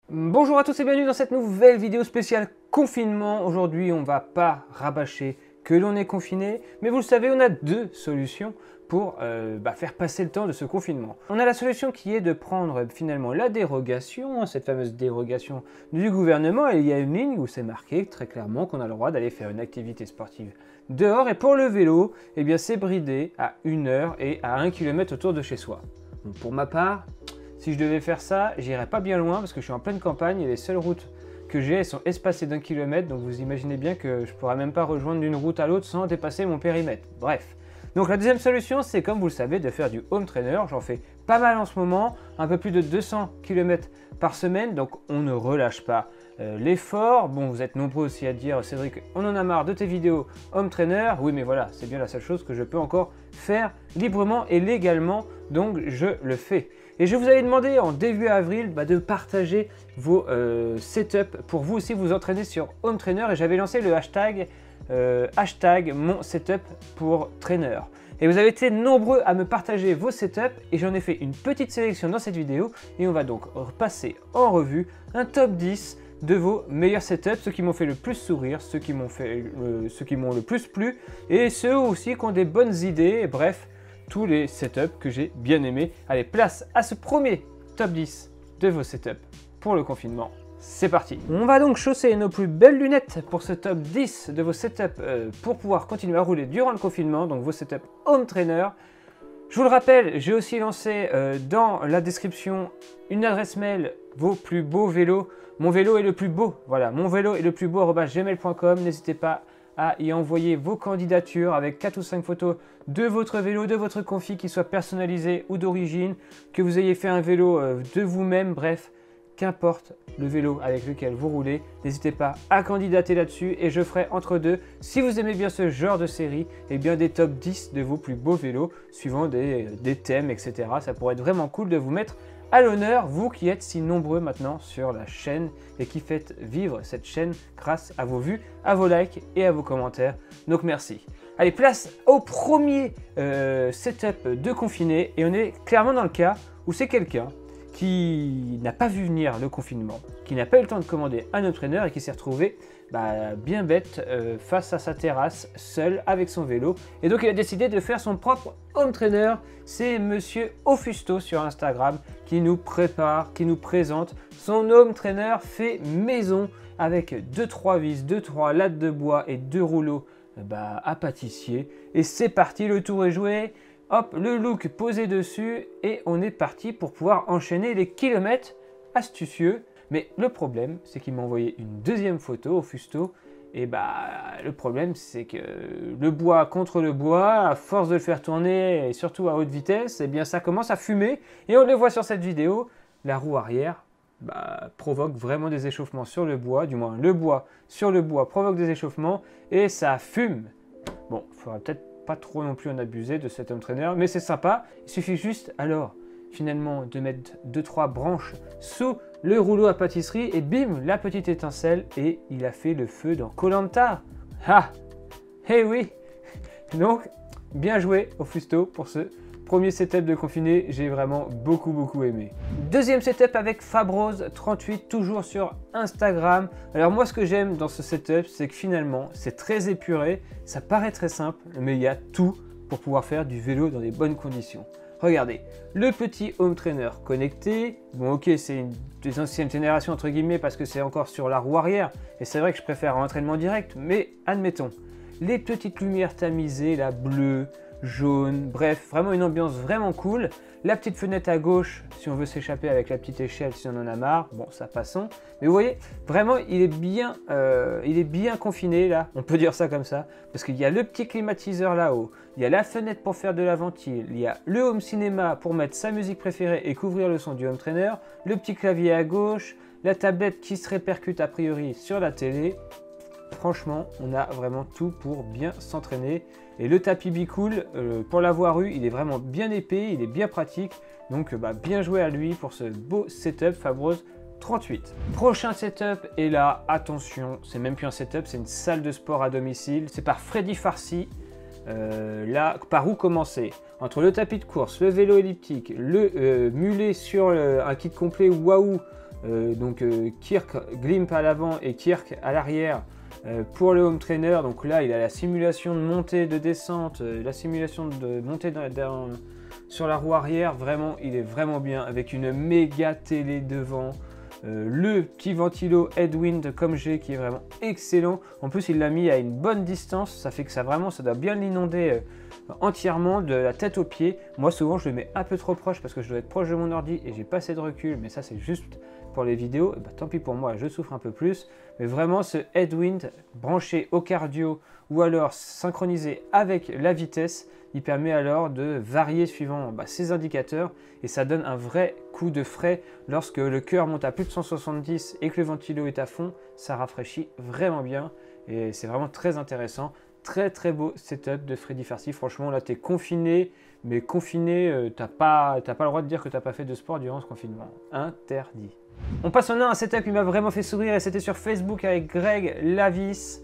Bonjour à tous et bienvenue dans cette nouvelle vidéo spéciale confinement. Aujourd'hui, on va pas rabâcher que l'on est confiné, mais vous le savez, on a deux solutions pour faire passer le temps de ce confinement. On a la solution qui est de prendre finalement la dérogation, cette fameuse dérogation du gouvernement, et il y a une ligne où c'est marqué très clairement qu'on a le droit d'aller faire une activité sportive dehors, et pour le vélo, eh bien c'est bridé à 1 heure et à 1 km autour de chez soi. Donc pour ma part, si je devais faire ça, j'irais pas bien loin parce que je suis en pleine campagne et les seules routes que j'ai sont espacées d'1 kilomètre, donc vous imaginez bien que je pourrais même pas rejoindre d'une route à l'autre sans dépasser mon périmètre. Bref. Donc la deuxième solution, c'est comme vous le savez, de faire du home trainer. J'en fais pas mal en ce moment, un peu plus de 200 km par semaine, donc on ne relâche pas l'effort. Bon, vous êtes nombreux aussi à dire, Cédric, on en a marre de tes vidéos home trainer. Oui, mais voilà, c'est bien la seule chose que je peux encore faire librement et légalement, donc je le fais. Et je vous avais demandé en début avril de partager vos setups pour vous aussi vous entraîner sur home trainer, et j'avais lancé le hashtag mon setup pour trainer. Et vous avez été nombreux à me partager vos setups et j'en ai fait une petite sélection dans cette vidéo et on va donc passer en revue un top 10 de vos meilleurs setups, ceux qui m'ont fait le plus sourire, ceux qui m'ont le plus plu et ceux aussi qui ont des bonnes idées, et bref, tous les setups que j'ai bien aimés. Allez, place à ce premier top 10 de vos setups pour le confinement. C'est parti. On va donc chausser nos plus belles lunettes pour ce top 10 de vos setups pour pouvoir continuer à rouler durant le confinement, donc vos setups home trainer. Je vous le rappelle, j'ai aussi lancé dans la description une adresse mail, vos plus beaux vélos. Mon vélo est le plus beau, voilà, mon vélo est le plus beau @gmail.com. N'hésitez pas à y envoyer vos candidatures avec 4 ou 5 photos de votre vélo, de votre config qui soit personnalisé ou d'origine, que vous ayez fait un vélo de vous-même, bref, qu'importe le vélo avec lequel vous roulez, n'hésitez pas à candidater là-dessus et je ferai entre deux, si vous aimez bien ce genre de série, eh bien des top 10 de vos plus beaux vélos, suivant des thèmes, etc. Ça pourrait être vraiment cool de vous mettre à l'honneur, vous qui êtes si nombreux maintenant sur la chaîne et qui faites vivre cette chaîne grâce à vos vues, à vos likes et à vos commentaires. Donc merci. Allez, place au premier setup de confiné et on est clairement dans le cas où c'est quelqu'un qui n'a pas vu venir le confinement, qui n'a pas eu le temps de commander un home trainer et qui s'est retrouvé bien bête face à sa terrasse, seul avec son vélo. Et donc il a décidé de faire son propre home trainer. C'est Monsieur Ofusto sur Instagram qui nous prépare, qui nous présente son home trainer fait maison avec 2-3 vis, 2-3 lattes de bois et 2 rouleaux à pâtissier. Et c'est parti, le tour est joué. Hop, le look posé dessus et on est parti pour pouvoir enchaîner les kilomètres astucieux. Mais le problème, c'est qu'il m'a envoyé une deuxième photo au Fusto. Et le problème, c'est que le bois contre le bois, à force de le faire tourner et surtout à haute vitesse, eh bien ça commence à fumer. Et on le voit sur cette vidéo, la roue arrière provoque vraiment des échauffements sur le bois. Du moins, le bois sur le bois provoque des échauffements et ça fume. Bon, il faudra peut-être pas trop non plus en abuser de cet home trainer, mais c'est sympa. Il suffit juste alors finalement de mettre 2-3 branches sous le rouleau à pâtisserie et bim, la petite étincelle et il a fait le feu dans Koh Lanta. Ah, eh oui. Donc bien joué au Fusto pour ce premier setup de confiné, j'ai vraiment beaucoup aimé. Deuxième setup avec Fabrose38, toujours sur Instagram. Alors moi ce que j'aime dans ce setup, c'est que finalement c'est très épuré, ça paraît très simple, mais il y a tout pour pouvoir faire du vélo dans des bonnes conditions. Regardez, le petit home trainer connecté, bon ok c'est des anciennes générations entre guillemets parce que c'est encore sur la roue arrière, et c'est vrai que je préfère un entraînement direct, mais admettons. Les petites lumières tamisées, la bleue, jaune, bref, vraiment une ambiance vraiment cool. La petite fenêtre à gauche, si on veut s'échapper avec la petite échelle, si on en a marre, bon ça passons. Mais vous voyez, vraiment il est bien confiné là, on peut dire ça comme ça, parce qu'il y a le petit climatiseur là-haut, il y a la fenêtre pour faire de la ventile, il y a le home cinéma pour mettre sa musique préférée et couvrir le son du home trainer, le petit clavier à gauche, la tablette qui se répercute a priori sur la télé. Franchement, on a vraiment tout pour bien s'entraîner. Et le tapis Bicool, pour la voie rue, il est vraiment bien épais, il est bien pratique. Donc bien joué à lui pour ce beau setup Fabrose38. Prochain setup, et là, attention, c'est même plus un setup, c'est une salle de sport à domicile. C'est par Freddy Farsi. Là, par où commencer? Entre le tapis de course, le vélo elliptique, le mulet sur un kit complet Waouh Kirk Glimp à l'avant et Kirk à l'arrière pour le home trainer. Donc là, il a la simulation de montée, de descente, la simulation de montée sur la roue arrière. Vraiment, il est vraiment bien avec une méga télé devant. Le petit ventilo Headwind comme j'ai qui est vraiment excellent. En plus, il l'a mis à une bonne distance. Ça fait que ça doit bien l'inonder entièrement de la tête aux pieds. Moi, souvent, je le mets un peu trop proche parce que je dois être proche de mon ordi et j'ai pas assez de recul. Mais ça, c'est juste pour les vidéos. Et bah, tant pis pour moi, je souffre un peu plus. Mais vraiment, ce Headwind branché au cardio ou alors synchronisé avec la vitesse, il permet alors de varier suivant ses indicateurs et ça donne un vrai coup de frais lorsque le cœur monte à plus de 170 et que le ventilo est à fond. Ça rafraîchit vraiment bien et c'est vraiment très intéressant. Très très beau setup de Freddy Farsi. Franchement, là, tu es confiné, mais confiné, t'as pas le droit de dire que tu n'as pas fait de sport durant ce confinement. Interdit. On passe maintenant à un setup qui m'a vraiment fait sourire et c'était sur Facebook avec Greg Lavis.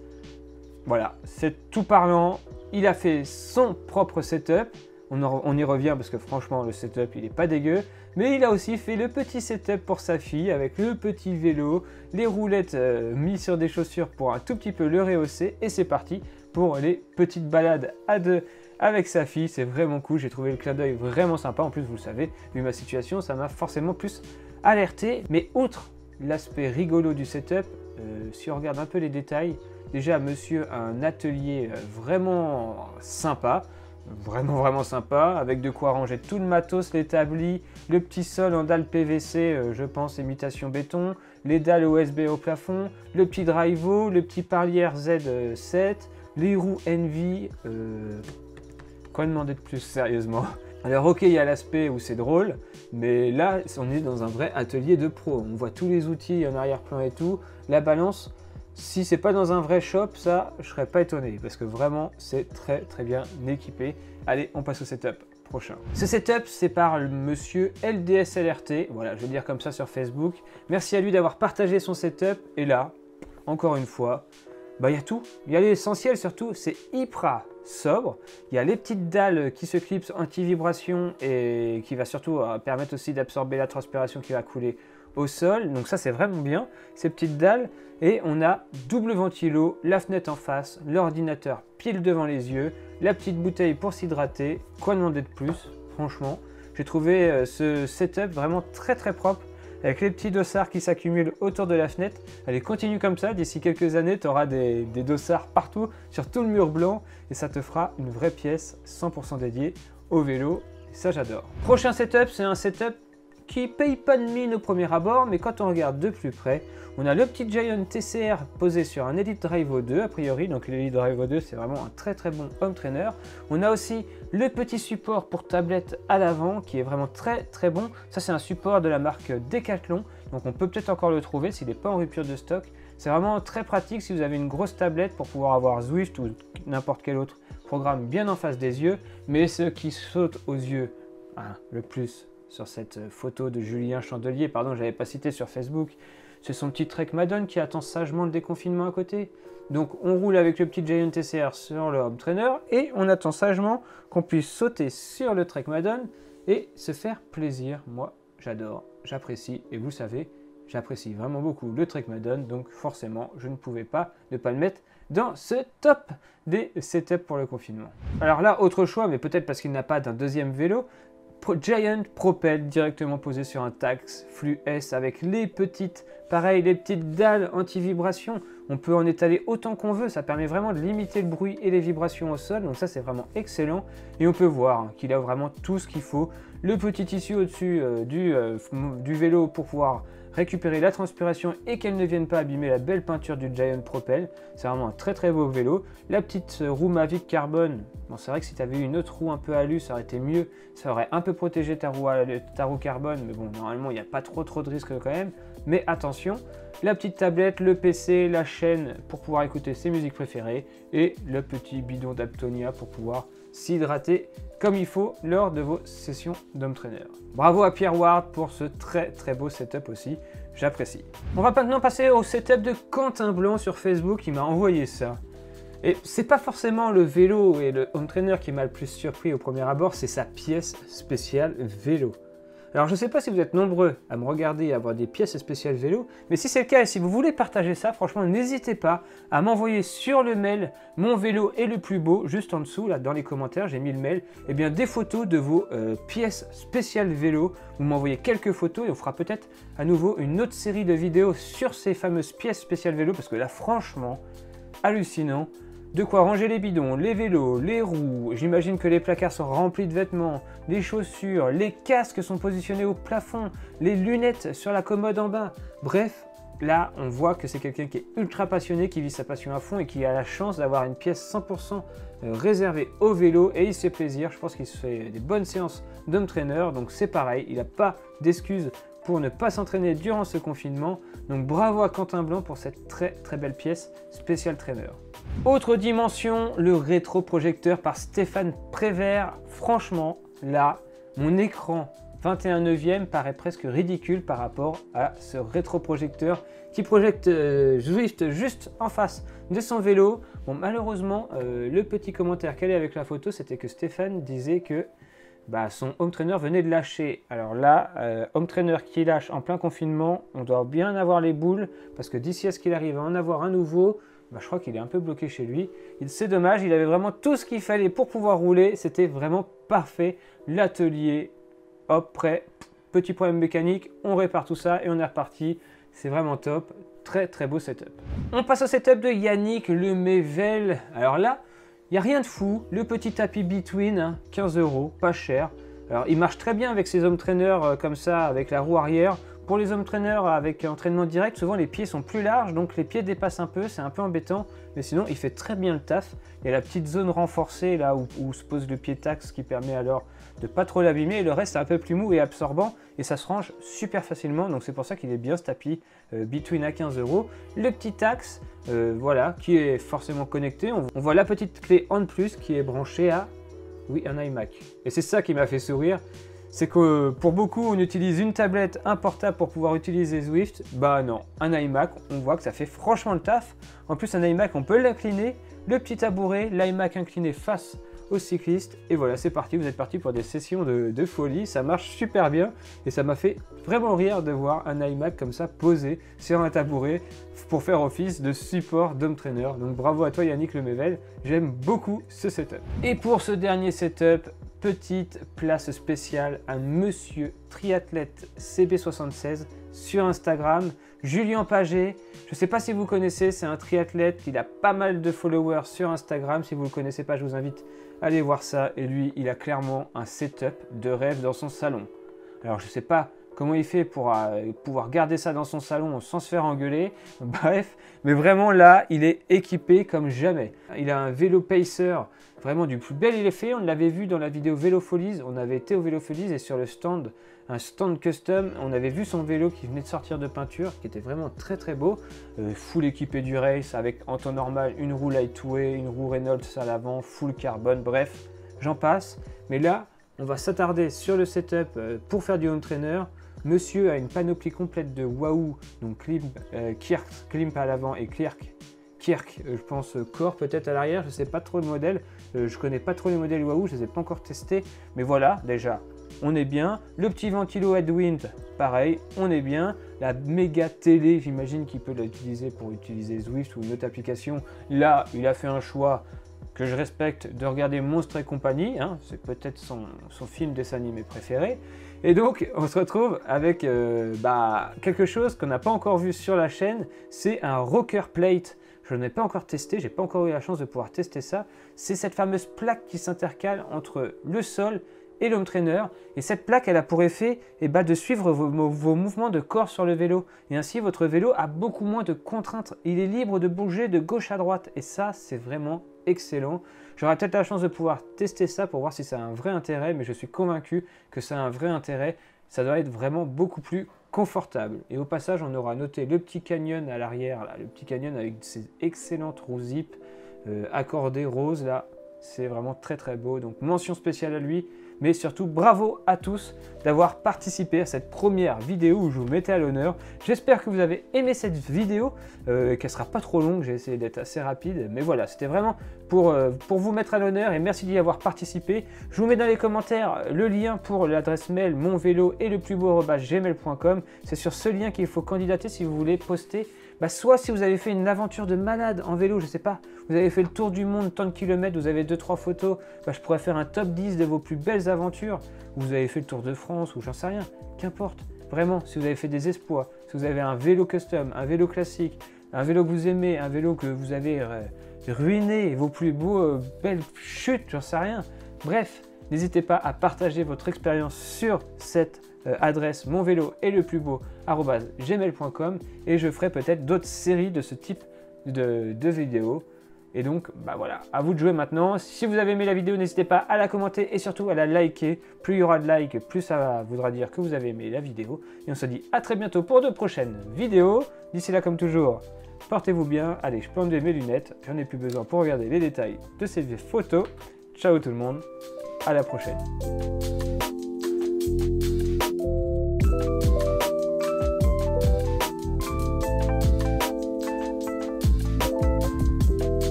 Voilà, c'est tout parlant. Il a fait son propre setup. On y revient parce que franchement, le setup, il n'est pas dégueu. Mais il a aussi fait le petit setup pour sa fille avec le petit vélo, les roulettes mises sur des chaussures pour un tout petit peu le rehausser. Et c'est parti pour les petites balades à deux avec sa fille. C'est vraiment cool. J'ai trouvé le clin d'œil vraiment sympa. En plus, vous le savez, vu ma situation, ça m'a forcément plus alerté. Mais outre l'aspect rigolo du setup, si on regarde un peu les détails, déjà, monsieur a un atelier vraiment sympa, vraiment sympa, avec de quoi ranger tout le matos, l'établi, le petit sol en dalle PVC, je pense, imitation béton, les dalles OSB au plafond, le petit drive-o, le petit parlière Z7, les roues Envy. Quoi demander de plus, sérieusement? Alors ok, il y a l'aspect où c'est drôle, mais là, on est dans un vrai atelier de pro. On voit tous les outils en arrière-plan et tout, la balance. Si c'est pas dans un vrai shop, ça, je serais pas étonné parce que vraiment, c'est très bien équipé. Allez, on passe au setup prochain. Ce setup, c'est par le monsieur LDSLRT. Voilà, je vais le dire comme ça sur Facebook. Merci à lui d'avoir partagé son setup. Et là, encore une fois, il y a tout. Il y a l'essentiel surtout, c'est hyper sobre. Il y a les petites dalles qui se clipsent anti-vibration et qui va surtout permettre aussi d'absorber la transpiration qui va couler au sol. Donc ça, c'est vraiment bien, ces petites dalles. Et on a double ventilo, la fenêtre en face, l'ordinateur pile devant les yeux, la petite bouteille pour s'hydrater. Quoi demander de plus? Franchement, j'ai trouvé ce setup vraiment très propre avec les petits dossards qui s'accumulent autour de la fenêtre. Allez, continue comme ça, d'ici quelques années, tu auras des dossards partout sur tout le mur blanc et ça te fera une vraie pièce 100% dédiée au vélo. Et ça, j'adore. Prochain setup, c'est un setup qui paye pas de mine au premier abord, mais quand on regarde de plus près, on a le petit Giant TCR posé sur un Elite Drive 2 a priori, donc l'Elite Drive 2 c'est vraiment un très bon home trainer. On a aussi le petit support pour tablette à l'avant qui est vraiment très bon. Ça c'est un support de la marque Decathlon, donc on peut peut-être encore le trouver s'il n'est pas en rupture de stock. C'est vraiment très pratique si vous avez une grosse tablette pour pouvoir avoir Zwift ou n'importe quel autre programme bien en face des yeux, mais ce qui saute aux yeux le plus sur cette photo de Julien Chandelier, pardon, j'avais pas cité sur Facebook, c'est son petit Trek Madden qui attend sagement le déconfinement à côté. Donc on roule avec le petit Giant TCR sur le home trainer et on attend sagement qu'on puisse sauter sur le Trek Madden et se faire plaisir. Moi, j'adore, j'apprécie et vous savez, j'apprécie vraiment beaucoup le Trek Madden, donc forcément, je ne pouvais pas ne pas le mettre dans ce top des setups pour le confinement. Alors là, autre choix, mais peut-être parce qu'il n'a pas d'un deuxième vélo, Giant Propel directement posé sur un Tacx Flux S avec les petites dalles anti-vibration. On peut en étaler autant qu'on veut, ça permet vraiment de limiter le bruit et les vibrations au sol, donc ça c'est vraiment excellent. Et on peut voir qu'il a vraiment tout ce qu'il faut. Le petit tissu au-dessus du vélo pour pouvoir récupérer la transpiration et qu'elle ne vienne pas abîmer la belle peinture du Giant Propel. C'est vraiment un très beau vélo. La petite roue Mavic carbone, bon, c'est vrai que si tu avais eu une autre roue un peu alu, ça aurait été mieux. Ça aurait un peu protégé ta roue carbone, mais bon, normalement, il n'y a pas trop de risques quand même. Mais attention, la petite tablette, le PC, la chaîne pour pouvoir écouter ses musiques préférées et le petit bidon d'Aptonia pour pouvoir s'hydrater comme il faut lors de vos sessions d'home trainer. Bravo à Pierre Ward pour ce très beau setup aussi, j'apprécie. On va maintenant passer au setup de Quentin Blanc sur Facebook, qui m'a envoyé ça. Et c'est pas forcément le vélo et le home trainer qui m'a le plus surpris au premier abord, c'est sa pièce spéciale vélo. Alors je ne sais pas si vous êtes nombreux à me regarder et à avoir des pièces spéciales vélo, mais si c'est le cas et si vous voulez partager ça, franchement n'hésitez pas à m'envoyer sur le mail mon vélo est le plus beau, juste en dessous, là dans les commentaires, j'ai mis le mail, et bien des photos de vos pièces spéciales vélo. Vous m'envoyez quelques photos et on fera peut-être à nouveau une autre série de vidéos sur ces fameuses pièces spéciales vélo, parce que là franchement, hallucinant. De quoi ranger les bidons, les vélos, les roues, j'imagine que les placards sont remplis de vêtements, les chaussures, les casques sont positionnés au plafond, les lunettes sur la commode en bas. Bref, là on voit que c'est quelqu'un qui est ultra passionné, qui vit sa passion à fond et qui a la chance d'avoir une pièce 100% réservée au vélo et il se fait plaisir. Je pense qu'il se fait des bonnes séances d'home trainer, donc c'est pareil, il n'a pas d'excuses pour ne pas s'entraîner durant ce confinement. Donc bravo à Quentin Blanc pour cette très belle pièce spécial trainer. Autre dimension, le rétroprojecteur par Stéphane Prévert. Franchement, là, mon écran 21/9 paraît presque ridicule par rapport à ce rétroprojecteur qui projette Zwift juste en face de son vélo. Bon, malheureusement, le petit commentaire qu'elle est avec la photo, c'était que Stéphane disait que son home trainer venait de lâcher. Alors là, home trainer qui lâche en plein confinement, on doit bien avoir les boules parce que d'ici à ce qu'il arrive à en avoir un nouveau, je crois qu'il est un peu bloqué chez lui. C'est dommage, il avait vraiment tout ce qu'il fallait pour pouvoir rouler. C'était vraiment parfait. L'atelier, hop, prêt. Petit problème mécanique, on répare tout ça et on est reparti. C'est vraiment top. Très beau setup. On passe au setup de Yannick Lemével. Alors là, il n'y a rien de fou. Le petit tapis Between, 15 €, pas cher. Alors il marche très bien avec ses home trainers comme ça, avec la roue arrière. Pour les home trainers avec entraînement direct, souvent les pieds sont plus larges, donc les pieds dépassent un peu, c'est un peu embêtant, mais sinon il fait très bien le taf. Il y a la petite zone renforcée là où se pose le pied taxe qui permet alors de pas trop l'abîmer, et le reste c'est un peu plus mou et absorbant, et ça se range super facilement, donc c'est pour ça qu'il est bien ce tapis Between à 15 €. Le petit axe, voilà, qui est forcément connecté, on voit la petite clé en plus qui est branchée à, oui, un iMac. Et c'est ça qui m'a fait sourire. C'est que pour beaucoup, on utilise une tablette, un portable pour pouvoir utiliser Zwift. Bah non, un iMac, on voit que ça fait franchement le taf. En plus, un iMac, on peut l'incliner, le petit tabouret, l'iMac incliné face au cycliste. Et voilà, c'est parti, vous êtes parti pour des sessions de folie. Ça marche super bien et ça m'a fait vraiment rire de voir un iMac comme ça posé sur un tabouret pour faire office de support d'home trainer. Donc bravo à toi Yannick Lemével, j'aime beaucoup ce setup. Et pour ce dernier setup, petite place spéciale à Monsieur Triathlète CB76 sur Instagram, Julien Paget. Je ne sais pas si vous connaissez, c'est un triathlète, il a pas mal de followers sur Instagram. Si vous ne le connaissez pas, je vous invite à aller voir ça. Et lui, il a clairement un setup de rêve dans son salon. Alors je ne sais pas comment il fait pour pouvoir garder ça dans son salon sans se faire engueuler. Bref, mais vraiment là, il est équipé comme jamais. Il a un vélo pacer, vraiment du plus bel effet. On l'avait vu dans la vidéo Vélo Folies. On avait été au Vélo Folies et sur le stand, un stand custom, on avait vu son vélo qui venait de sortir de peinture, qui était vraiment très beau. Full équipé du race avec en temps normal une roue Lightway, une roue Reynolds à l'avant, full carbone, bref, j'en passe. Mais là, on va s'attarder sur le setup pour faire du home trainer. Monsieur a une panoplie complète de Wahoo, donc Klimp à l'avant et Kirk, je pense Core peut-être à l'arrière, je ne sais pas trop le modèle, je connais pas trop les modèles Wahoo, je ne les ai pas encore testés, mais voilà, déjà, on est bien. Le petit ventilo Headwind, pareil, on est bien. La méga télé, j'imagine qu'il peut l'utiliser pour utiliser Zwift ou une autre application. Là, il a fait un choix que je respecte de regarder Monstres et compagnie, hein, c'est peut-être son film dessin animé préféré. Et donc, on se retrouve avec quelque chose qu'on n'a pas encore vu sur la chaîne, c'est un rocker plate. Je n'ai pas encore testé, j'ai pas encore eu la chance de pouvoir tester ça. C'est cette fameuse plaque qui s'intercale entre le sol et l'home trainer. Et cette plaque, elle a pour effet de suivre vos mouvements de corps sur le vélo. Et ainsi, votre vélo a beaucoup moins de contraintes. Il est libre de bouger de gauche à droite. Et ça, c'est vraiment excellent. J'aurai peut-être la chance de pouvoir tester ça pour voir si ça a un vrai intérêt, mais je suis convaincu que ça a un vrai intérêt. Ça doit être vraiment beaucoup plus confortable. Et au passage, on aura noté le petit canyon à l'arrière, le petit canyon avec ses excellentes roues zip accordées roses là. C'est vraiment très beau. Donc mention spéciale à lui. mais surtout bravo à tous d'avoir participé à cette première vidéo où je vous mettais à l'honneur. J'espère que vous avez aimé cette vidéo, qu'elle sera pas trop longue, j'ai essayé d'être assez rapide, mais voilà, c'était vraiment pour vous mettre à l'honneur et merci d'y avoir participé. Je vous mets dans les commentaires le lien pour l'adresse mail monvélo-et-le-plus-beau@gmail.com. C'est sur ce lien qu'il faut candidater si vous voulez poster. Soit si vous avez fait une aventure de malade en vélo, je sais pas, vous avez fait le tour du monde, tant de kilomètres, vous avez 2-3 photos, je pourrais faire un top 10 de vos plus belles aventures. Vous avez fait le Tour de France ou j'en sais rien, qu'importe. Vraiment, si vous avez fait des exploits, si vous avez un vélo custom, un vélo classique, un vélo que vous aimez, un vélo que vous avez ruiné, vos plus beaux belles chutes, j'en sais rien. Bref, n'hésitez pas à partager votre expérience sur cette adresse monvélo-et-le-plus-beau@gmail.com et je ferai peut-être d'autres séries de ce type de vidéos. Et donc, voilà, à vous de jouer maintenant. Si vous avez aimé la vidéo, n'hésitez pas à la commenter et surtout à la liker. Plus il y aura de likes, plus ça voudra dire que vous avez aimé la vidéo. Et on se dit à très bientôt pour de prochaines vidéos. D'ici là, comme toujours, portez-vous bien. Allez, je peux enlever mes lunettes. J'en ai plus besoin pour regarder les détails de ces photos. Ciao tout le monde, à la prochaine.